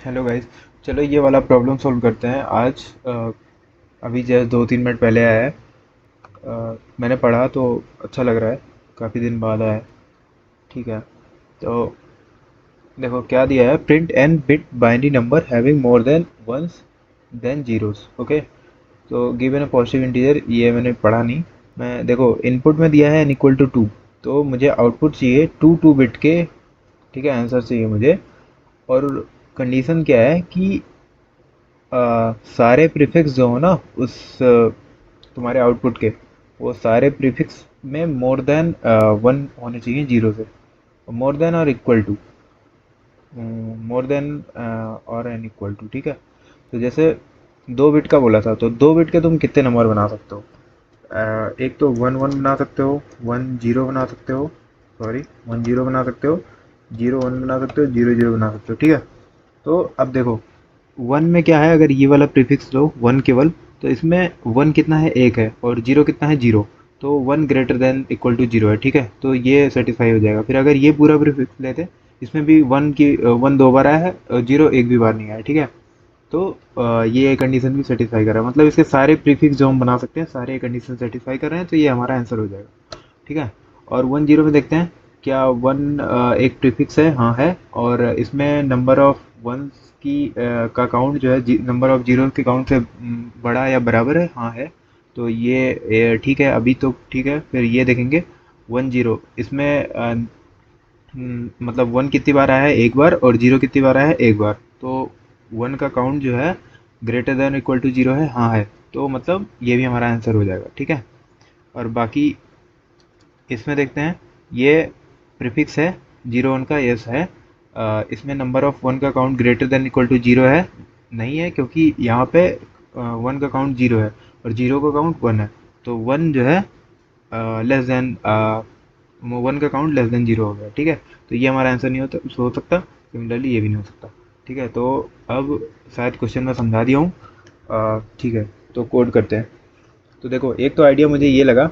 Hello guys. चलो ये वाला प्रॉब्लम सॉल्व करते हैं आज। अभी जस्ट 2-3 मिनट पहले आया है। मैंने पढ़ा तो अच्छा लग रहा है। काफ़ी दिन बाद आया है। ठीक है। तो देखो क्या दिया है, print n bit binary number having more than ones than zeros. Okay. तो गिवन अ पॉजिटिव इंटीजर, ये मैंने पढ़ा नहीं। मैं देखो इनपुट में दिया है n इक्वल टू 2, तो मुझे आउटपुट चाहिए 2 बिट के। ठीक है, आंसर चाहिए मुझे। और कंडीशन क्या है कि सारे प्रीफिक्स जो हो ना उस तुम्हारे आउटपुट के, वो सारे प्रीफिक्स में मोर देन 1 होने चाहिए जीरो से। मोर देन और इक्वल टू, मोर देन और एन इक्वल टू। ठीक है। तो जैसे 2 बिट का बोला था, तो 2 बिट के तुम कितने नंबर बना सकते हो? एक तो 1 1 बना सकते हो, 1 0 बना सकते हो, सॉरी 1 0 बना सकते हो, 0 1 बना सकते हो, 0 0 बना सकते हो। ठीक है। तो अब देखो, वन में क्या है, अगर ये वाला प्रीफिक्स लो वन केवल, तो इसमें वन कितना है, एक है, और जीरो कितना है, जीरो। तो one greater than equal to zero है। ठीक है, तो ये सेटिस्फाई हो जाएगा। फिर अगर ये पूरा प्रीफिक्स लेते, इसमें भी वन 2 बार आया है और जीरो एक भी बार नहीं आया। ठीक है। तो ये कंडीशन भी सेटिस्फाई कर रहा है, मतलब इसके सारे प्रीफिक्स जो हम बना सकते हैं सारे कंडीशन सेटिस्फाई कर रहे हैं, तो ये हमारा आंसर हो जाएगा। ठीक है। और 1 0 में देखते हैं, क्या वन एक प्रीफिक्स है? हाँ है। और इसमें नंबर ऑफ वंस का काउंट जो है नंबर ऑफ जीरो के काउंट से बड़ा या बराबर है? हाँ है। तो ये ठीक है, अभी तो ठीक है। फिर ये देखेंगे 1 0, इसमें मतलब वन कितनी बार आया है, एक बार, और जीरो कितनी बार आया है, एक बार। तो वन का काउंट जो है greater than equal to zero है? हाँ है। तो मतलब ये भी हमारा आंसर हो जाएगा। ठीक है। और बाकी इसमें देखते हैं, ये प्रीफिक्स है, जीरो वन का, यस है। इसमें नंबर ऑफ वन का count greater than equal to zero है? नहीं है, क्योंकि यहाँ पे वन का काउंट जीरो है और जीरो का काउंट वन है। तो वन जो है लेस देन, वन का काउंट लेस देन जीरो हो गया। ठीक है। तो ये हमारा आंसर नहीं हो सकता। सिमिलरली ये भी नहीं हो सकता। ठीक है। तो अब शायद क्वेश्चन में समझा दिया हूँ। ठीक है। तो कोड करते हैं। तो देखो, एक तो आइडिया मुझे ये लगा।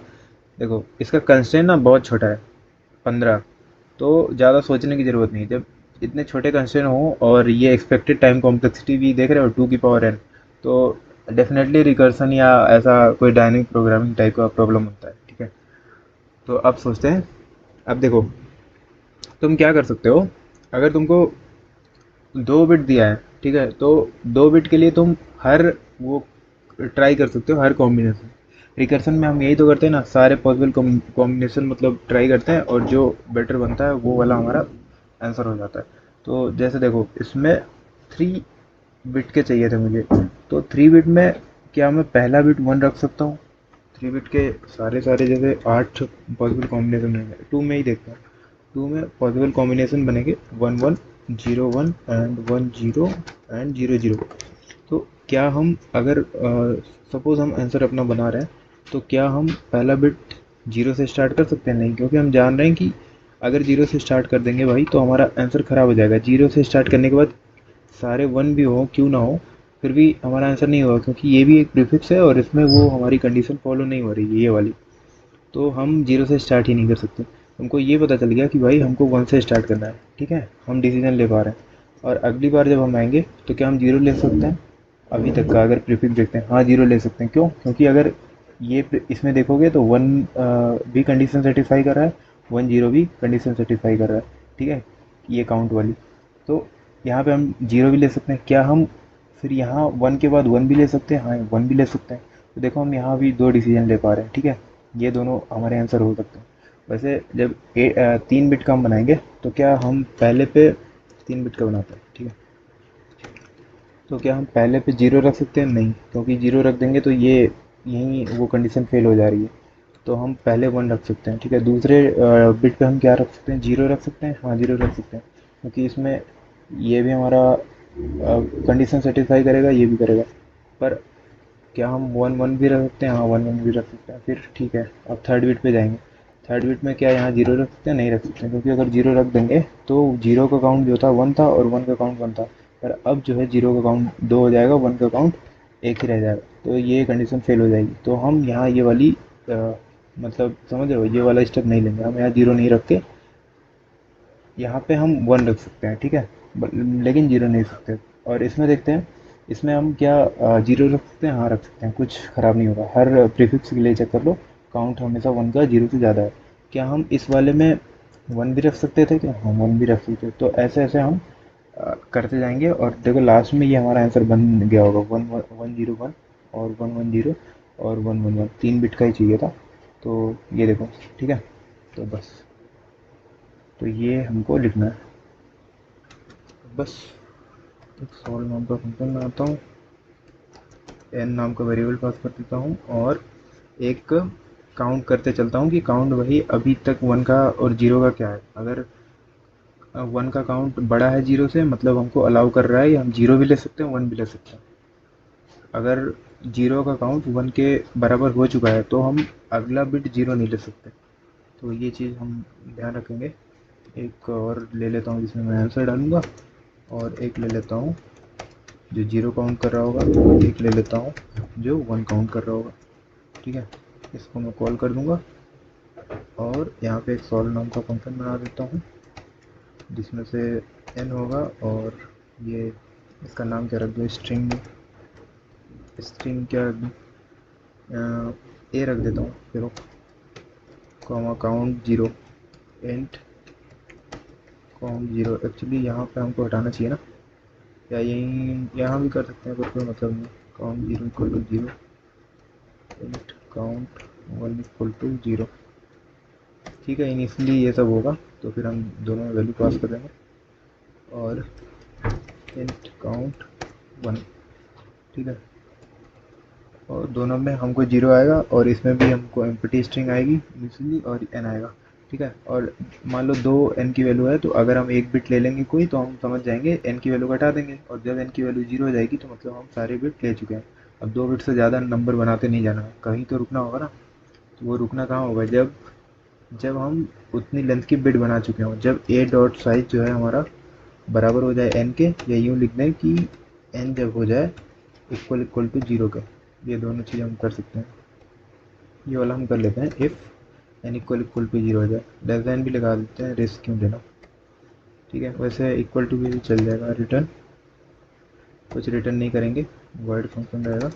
देखो इसका कंस्ट्रेंट ना बहुत छोटा है, 15। तो ज़्यादा सोचने की ज़रूरत नहीं। जब इतने छोटे कंस्ट्रेंट हो और ये एक्सपेक्टेड टाइम कॉम्प्लेक्सिटी भी देख रहे हो 2 की पावर n, तो डेफिनेटली रिकर्सन या ऐसा कोई डायनेमिक प्रोग्रामिंग टाइप का प्रॉब्लम होता है। ठीक है। तो अब सोचते हैं। अब देखो, तुम क्या कर सकते हो, अगर तुमको 2 बिट दिया है, ठीक है, तो 2 बिट के लिए तुम हर वो ट्राई कर सकते हो, हर कॉम्बिनेशन। रिकर्सन में हम यही तो करते हैं ना, सारे पॉसिबल कॉम्बिनेशन मतलब ट्राई करते हैं, और जो बेटर बनता है वो वाला हमारा आंसर हो जाता है। तो जैसे देखो, इसमें 3 बिट के चाहिए थे मुझे, तो 3 बिट में क्या मैं पहला बिट 1 रख सकता हूँ? 3 बिट के सारे सारे जैसे 8 पॉसिबल कॉम्बिनेशन रहेंगे, 2 में ही देखते हैं। 2 में पॉसिबल कॉम्बिनेशन बनेंगे 1 1 0 1 एंड 1 0 एंड 0 0। तो क्या हम अगर सपोज हम आंसर अपना बना रहे हैं, तो क्या हम पहला बिट जीरो से स्टार्ट कर सकते हैं? नहीं, क्योंकि हम जान रहे हैं कि अगर जीरो से स्टार्ट कर देंगे भाई, तो हमारा आंसर ख़राब हो जाएगा। जीरो से स्टार्ट करने के बाद सारे वन भी हो, क्यों ना हो, फिर भी हमारा आंसर नहीं होगा, क्योंकि ये भी एक प्रीफिक्स है और इसमें वो हमारी कंडीशन फॉलो नहीं हो रही है, ये वाली। तो हम जीरो से स्टार्ट ही नहीं कर सकते। हमको ये पता चल गया कि भाई हमको वन से स्टार्ट करना है। ठीक है, हम डिसीजन ले पा रहे हैं। और अगली बार जब हम आएंगे, तो क्या हम जीरो ले सकते हैं? अभी तक का अगर प्रीफिक्स देखते हैं, हाँ जीरो ले सकते हैं। क्यों? क्योंकि अगर इसमें देखोगे तो वन भी कंडीशन सेटिस्फाई कर रहा है, 1 0 भी कंडीशन सेटिस्फाई कर रहा है। ठीक है, ये काउंट वाली। तो यहाँ पे हम जीरो भी ले सकते हैं। क्या हम फिर यहाँ वन के बाद वन भी ले सकते हैं? हाँ, वन भी ले सकते हैं। तो देखो, हम यहाँ भी दो डिसीजन ले पा रहे हैं। ठीक है, ये दोनों हमारे आंसर हो सकते हैं। वैसे जब 3 बिट का हम बनाएंगे, तो क्या हम पहले पे 3 बिट का बनाते हैं? ठीक है। तो क्या हम पहले पे जीरो रख सकते हैं? नहीं, क्योंकि जीरो रख देंगे तो ये यहीं वो कंडीशन फेल हो जा रही है। तो हम पहले वन रख सकते हैं। ठीक है। दूसरे बिट पे हम क्या रख सकते हैं? जीरो रख सकते हैं। हाँ, जीरो रख सकते हैं, क्योंकि इसमें ये भी हमारा कंडीशन सेटिस्फाई करेगा, ये भी करेगा। पर क्या हम 1 1 भी रख सकते हैं? हाँ, 1 1 भी रख सकते हैं। फिर ठीक है, अब थर्ड बिट पे जाएंगे। थर्ड बिट में क्या यहाँ जीरो रख सकते हैं? नहीं रख सकते, क्योंकि अगर जीरो रख देंगे तो जीरो का काउंट जो था वन था और वन का काउंट वन था। पर अब जो है जीरो का काउंट दो हो जाएगा, वन का काउंट एक ही रह जाएगा। तो ये कंडीशन फेल हो जाएगी। तो हम यहाँ ये वाली मतलब समझ रहे हो, ये वाला स्टेप नहीं लेंगे। हम यहाँ जीरो नहीं रख के यहाँ पे हम वन रख सकते हैं। ठीक है, लेकिन जीरो नहीं रख सकते। और इसमें देखते हैं, इसमें हम क्या जीरो रख सकते हैं? हाँ रख सकते हैं, कुछ ख़राब नहीं होगा। हर प्रीफिक्स के लिए चेक कर लो, काउंट हमेशा वन का जीरो से ज़्यादा है। क्या हम इस वाले में वन भी रख सकते थे क्या? हम वन भी रख सकते, तो ऐसे ऐसे हम करते जाएंगे। और देखो लास्ट में ये हमारा आंसर बन गया होगा, वन वन जीरो वन और वन वन जीरो और वन वन वन, 3 बिट का ही चाहिए था। तो ये देखो, ठीक है। तो बस, तो ये हमको लिखना है बस। एक सॉल्व नाम का फंक्शन बनाता हूँ, एन नाम का वेरिएबल पास कर देता हूँ, और एक काउंट करते चलता हूँ कि काउंट वही अभी तक वन का और जीरो का क्या है। अगर वन का काउंट बड़ा है जीरो से, मतलब हमको अलाउ कर रहा है, या हम जीरो भी ले सकते हैं, वन भी ले सकते हैं। अगर जीरो का काउंट वन के बराबर हो चुका है तो हम अगला बिट जीरो नहीं ले सकते। तो ये चीज़ हम ध्यान रखेंगे। एक और ले लेता हूँ जिसमें मैं आंसर डालूंगा, और एक ले लेता हूँ जो जीरो काउंट कर रहा होगा, एक ले लेता हूँ जो वन काउंट कर रहा होगा, ठीक है। इसको मैं कॉल कर दूंगा, और यहाँ पे एक सॉल्व नाम का फंक्शन बना देता हूँ जिसमें से एन होगा, और ये इसका नाम क्या रख दूँ? स्ट्रिंग, स्ट्रिंग क्या रख दूँ? ए रख देता हूँ, देखो, comma count zero, and count zero. Actually यहाँ पे हमको हटाना चाहिए ना, या यहीं यहाँ भी कर सकते हैं, पर कोई मतलब नहीं। Count zero equal to zero, and count one equal to zero, ठीक है। इनिशियली ये सब होगा, तो फिर हम दोनों में वैल्यू पास कर देंगे, और इंट काउंट वन, ठीक है। और दोनों में हमको जीरो आएगा, और इसमें भी हमको एम्प्टी स्ट्रिंग आएगी इनिशियली, और एन आएगा, ठीक है। और मान लो दो एन की वैल्यू है, तो अगर हम एक बिट ले लेंगे कोई, तो हम समझ जाएंगे एन की वैल्यू घटा देंगे, और जब एन की वैल्यू जीरो हो जाएगी तो मतलब हम सारे बिट ले चुके हैं। अब 2 बिट से ज़्यादा नंबर बनाते नहीं जाना है, कहीं तो रुकना होगा ना। तो वो रुकना कहाँ होगा? जब जब हम उतनी लेंथ की बिट बना चुके हों, जब ए डॉट साइज जो है हमारा बराबर हो जाए एन के, या यूँ लिख दें कि एन जब हो जाए इक्वल इक्वल टू जीरो के। ये दोनों चीज़ हम कर सकते हैं। ये वाला हम कर लेते हैं, if n equal equal to zero हो जाए। लेस देन भी लगा देते हैं, रिस्क क्यों लेना, ठीक है। वैसे इक्वल टू भी चल जाएगा। रिटर्न, कुछ रिटर्न नहीं करेंगे, वर्ड फंक्शन रहेगा।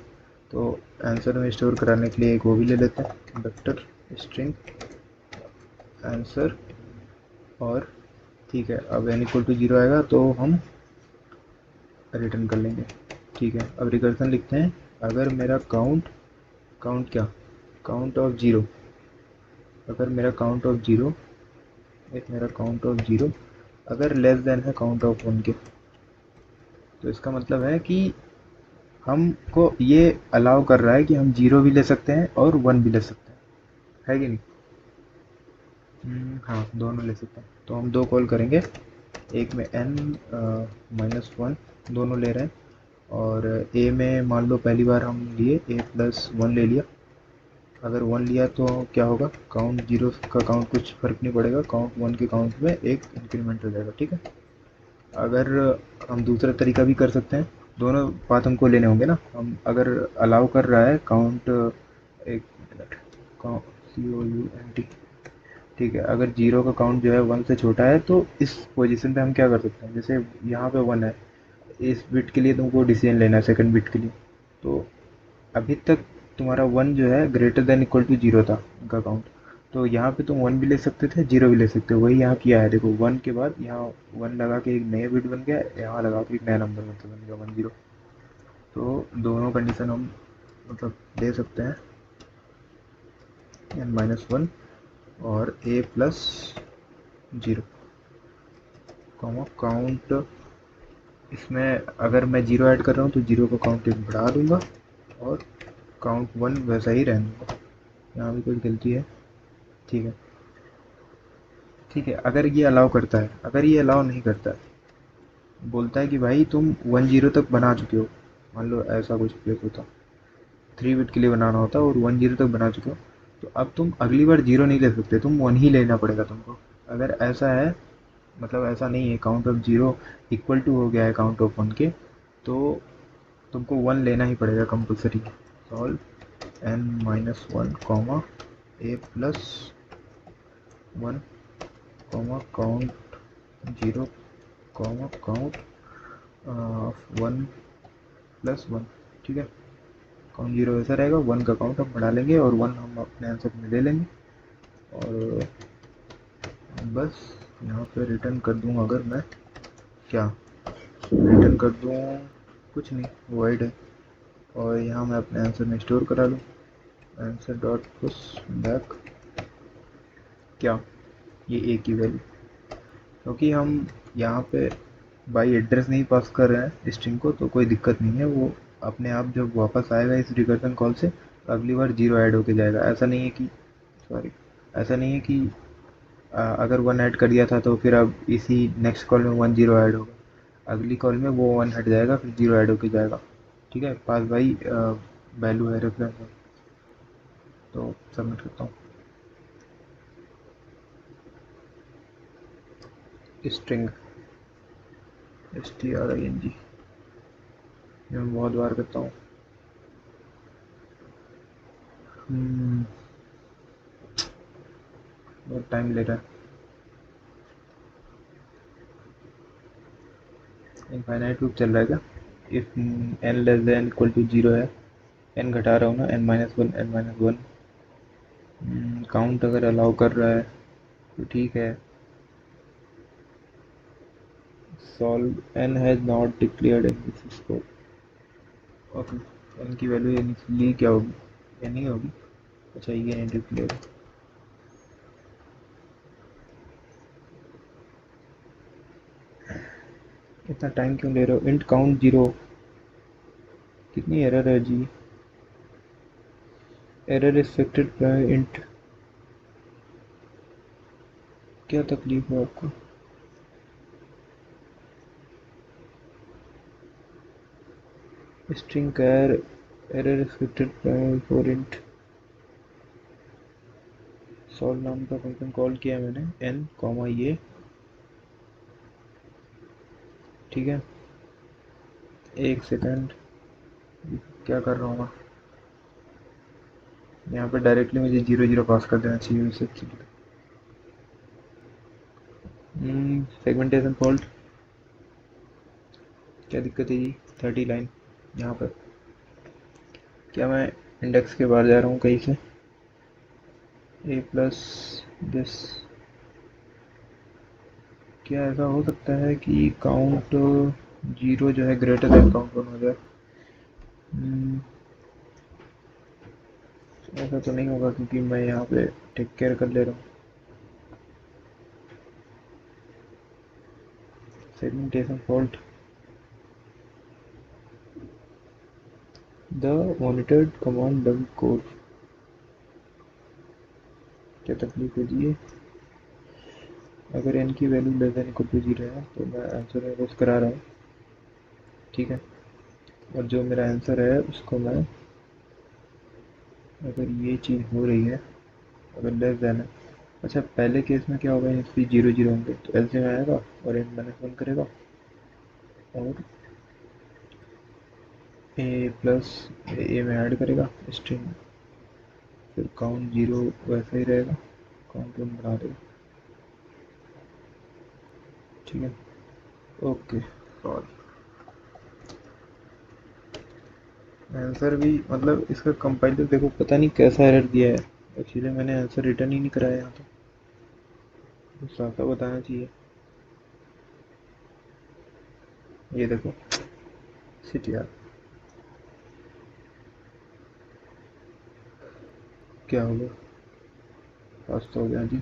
तो आंसर में स्टोर कराने के लिए एक वो भी ले लेते हैं, वेक्टर स्ट्रिंग आंसर, और ठीक है। अब एन इक्वल टू जीरो आएगा तो हम रिटर्न कर लेंगे, ठीक है। अब रिकर्सन लिखते हैं, अगर मेरा काउंट, काउंट क्या, काउंट ऑफ जीरो, अगर मेरा काउंट ऑफ जीरो, एक मेरा काउंट ऑफ जीरो अगर लेस देन है काउंट ऑफ वन के, तो इसका मतलब है कि हमको ये अलाउ कर रहा है कि हम जीरो भी ले सकते हैं और वन भी ले सकते हैं, है कि नहीं? हाँ, दोनों ले सकते हैं। तो हम दो कॉल करेंगे, एक में एन माइनस वन दोनों ले रहे हैं, और ए में मान लो पहली बार हम लिए ए प्लस वन ले लिया। अगर वन लिया तो क्या होगा? काउंट जीरो का काउंट कुछ फ़र्क नहीं पड़ेगा, काउंट वन के काउंट में एक इंक्रीमेंट हो जाएगा, ठीक है। अगर हम दूसरा तरीका भी कर सकते हैं, दोनों बात हमको लेने होंगे ना। हम अगर अलाउ कर रहा है काउंट, एक minute, C O U N T, ठीक है। अगर जीरो का काउंट जो है वन से छोटा है, तो इस पोजीशन पे हम क्या कर सकते हैं? जैसे यहाँ पे वन है, इस बिट के लिए तुमको डिसीजन लेना है, सेकंड बिट के लिए। तो अभी तक तुम्हारा वन जो है greater than equal to zero था उनका काउंट, तो यहाँ पे तुम वन भी ले सकते थे, जीरो भी ले सकते हो। वही यहाँ किया है, देखो वन के बाद यहाँ वन लगा के एक नया बिट बन गया, यहाँ लगा के एक नया नंबर मतलब बन गया वन जीरो। तो दोनों कंडीशन हम मतलब दे सकते हैं, एन माइनस वन और ए प्लस जीरो, कॉमा काउंट। इसमें अगर मैं जीरो ऐड कर रहा हूँ तो जीरो का काउंट एक बढ़ा दूंगा, और काउंट वन वैसा ही रहने दूंगा। यहाँ भी कोई गलती है, ठीक है। ठीक है, अगर ये अलाउ करता है, अगर ये अलाउ नहीं करता है, बोलता है कि भाई तुम वन जीरो तक बना चुके हो, मान लो ऐसा कुछ केस होता, 3 बिट के लिए बनाना होता और वन जीरो तक बना चुके हो, तो अब तुम अगली बार जीरो नहीं ले सकते, तुम वन ही लेना पड़ेगा तुमको। अगर ऐसा है, मतलब ऐसा नहीं है, count of zero equal to हो गया है काउंट ऑफ वन के, तो तुमको वन लेना ही पड़ेगा compulsory. Solve n minus one comma a plus one comma count zero comma count 1 plus 1, ठीक है। काउंट 0 ऐसा रहेगा, 1 का काउंट हम बढ़ा लेंगे और 1 हम अपने आंसर में ले लेंगे। और बस यहाँ पे रिटर्न कर दूँ अगर मैं, क्या रिटर्न कर दूँ, कुछ नहीं, वॉइड है। और यहाँ मैं अपने आंसर में स्टोर करा लूँ, आंसर डॉट पुश बैक, क्या ये ए की वैल्यू, क्योंकि हम यहाँ पे बाई एड्रेस नहीं पास कर रहे हैं स्ट्रिंग को, तो कोई दिक्कत नहीं है। वो अपने आप जब वापस आएगा इस रिकर्जन कॉल से, तो अगली बार 0 ऐड होके जाएगा। ऐसा नहीं है कि, सॉरी, ऐसा नहीं है कि अगर 1 ऐड कर दिया था तो फिर अब इसी नेक्स्ट कॉल में 1 0 ऐड होगा। अगली कॉल में वो 1 हट जाएगा, फिर 0 ऐड होके जाएगा, ठीक है। पास बाई वैल्यू है, रेफरेंस है। तो सबमिट करता हूँ। स्ट्रिंग string, ये मैं बहुत बार करता हूँ। बहुत टाइम ले रहा है। इनफाइनाइट लूप चल रहा है क्या? If n less than equal to 0 है, n घटा रहा हूँ ना, n-1 n-1, काउंट अगर अलाउ कर रहा है तो ठीक है। Solve n has not declared in this scope. Okay, n की वैल्यू इनिशियली क्या होगी, n ही होगी। अच्छा, ये नहीं डिक्लेयर। इतना टाइम क्यों ले रहे हो? इंट काउंट 0, कितनी एरर है जी? एरर रिस्ट्रिक्टेड बाय इंट, क्या तकलीफ है आपको? String char error restricted by for int. Solve नाम का फंक्शन कॉल किया मैंने, n कॉमा ये, ठीक है। एक सेकंड, क्या कर रहा हूँ मैं यहाँ पे? डायरेक्टली मुझे 0 0 पास कर देना चाहिए उसे। सेगमेंटेशन फॉल्ट, क्या दिक्कत है जी? 30 लाइन यहाँ पर, क्या मैं इंडेक्स के बाहर जा रहा हूँ कहीं से? ए प्लस दिस, क्या ऐसा हो सकता है कि काउंट 0 जो है ग्रेटर देन काउंट 1 हो जाए? ऐसा तो नहीं होगा क्योंकि मैं यहाँ पे टेक केयर कर ले रहा हूँ। Segmentation fault, the monitored command double code, क्या तकलीफ है जी? अगर n की value less than equal to 0 है तो मैं आंसर में रोज करा रहा हूँ, ठीक है। और जो मेरा आंसर है उसको मैं, अगर ये चीज़ हो रही है, अगर लेस देन है, अच्छा पहले केस में क्या होगा, इसकी 0 0 होंगे तो एलसीएम में आएगा और n-1 करेगा, और ए प्लस ए में ऐड करेगा स्ट्रिंग, फिर काउंट 0 वैसा ही रहेगा, काउंट 1 बढ़ा देगा, ठीक है। Okay, sorry. आंसर भी मतलब इसका कंपाइलर देखो पता नहीं कैसा एरर दिया है, एक्चुअली मैंने आंसर रिटर्न ही नहीं कराया यहाँ तो साफ साफ बताना चाहिए। ये देखो, शिट यार, क्या हो गया? पास तो हो गया जी।